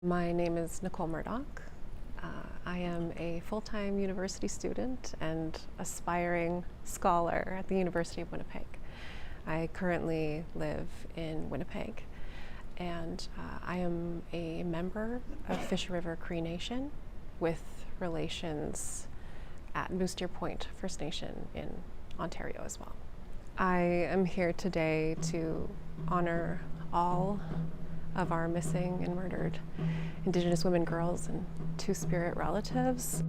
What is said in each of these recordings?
My name is Nicole Murdock. I am a full-time university student and aspiring scholar at the University of Winnipeg. I currently live in Winnipeg, and I am a member of Fisher River Cree Nation with relations at Moose Deer Point First Nation in Ontario as well. I am here today to honor all of our missing and murdered Indigenous women, girls, and Two-Spirit relatives.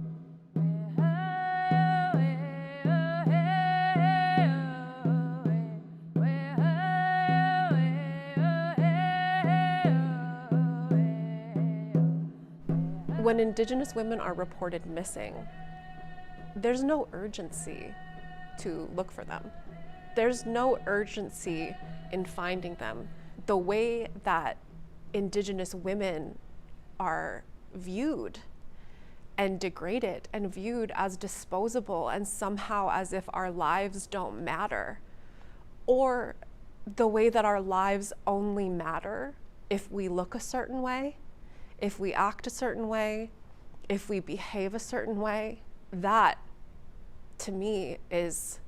When Indigenous women are reported missing, there's no urgency to look for them. There's no urgency in finding them. The way that Indigenous women are viewed and degraded and viewed as disposable and somehow as if our lives don't matter, or the way that our lives only matter if we look a certain way, if we act a certain way, if we behave a certain way. That, to me, is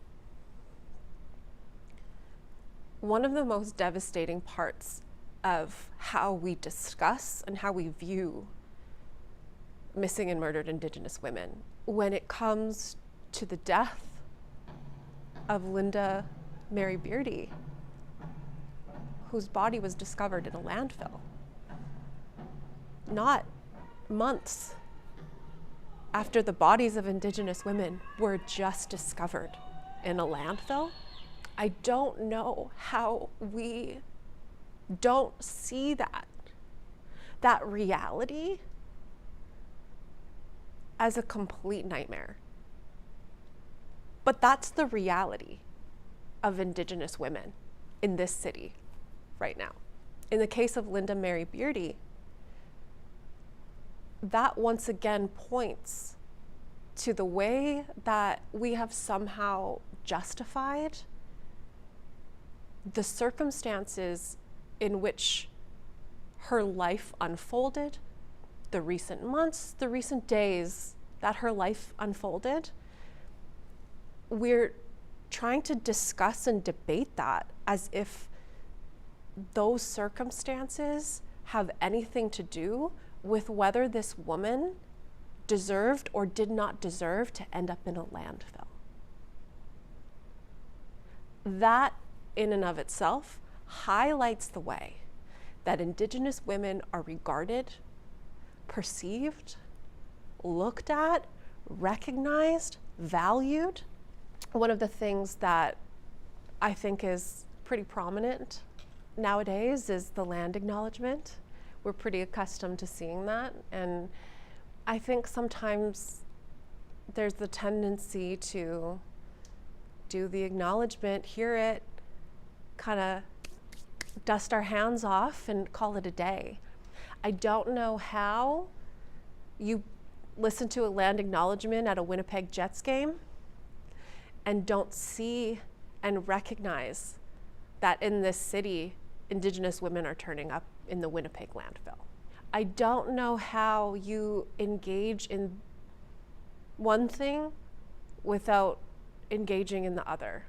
one of the most devastating parts of how we discuss and how we view missing and murdered Indigenous women. When it comes to the death of Linda Mary Beardy, whose body was discovered in a landfill, not months after the bodies of Indigenous women were just discovered in a landfill, I don't know how we don't see that reality as a complete nightmare. But that's the reality of Indigenous women in this city right now. In the case of Linda Mary Beardy, that once again points to the way that we have somehow justified the circumstances in which her life unfolded, the recent months, the recent days that her life unfolded. We're trying to discuss and debate that as if those circumstances have anything to do with whether this woman deserved or did not deserve to end up in a landfill. That, in and of itself, highlights the way that Indigenous women are regarded, perceived, looked at, recognized, valued. One of the things that I think is pretty prominent nowadays is the land acknowledgement. We're pretty accustomed to seeing that, and I think sometimes there's the tendency to do the acknowledgement, hear it, kind of dust our hands off and call it a day. I don't know how you listen to a land acknowledgement at a Winnipeg Jets game and don't see and recognize that in this city, Indigenous women are turning up in the Winnipeg landfill. I don't know how you engage in one thing without engaging in the other.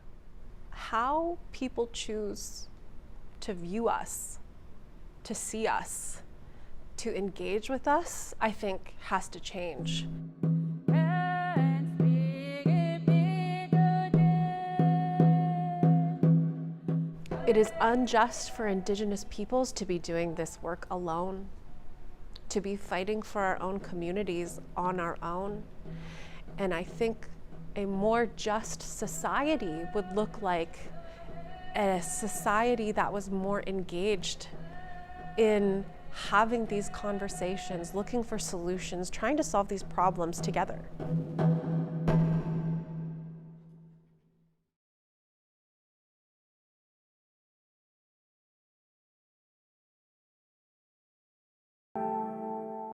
How people choose to view us, to see us, to engage with us, I think has to change. It is unjust for Indigenous peoples to be doing this work alone, to be fighting for our own communities on our own. And I think a more just society would look like a society that was more engaged in having these conversations, looking for solutions, trying to solve these problems together.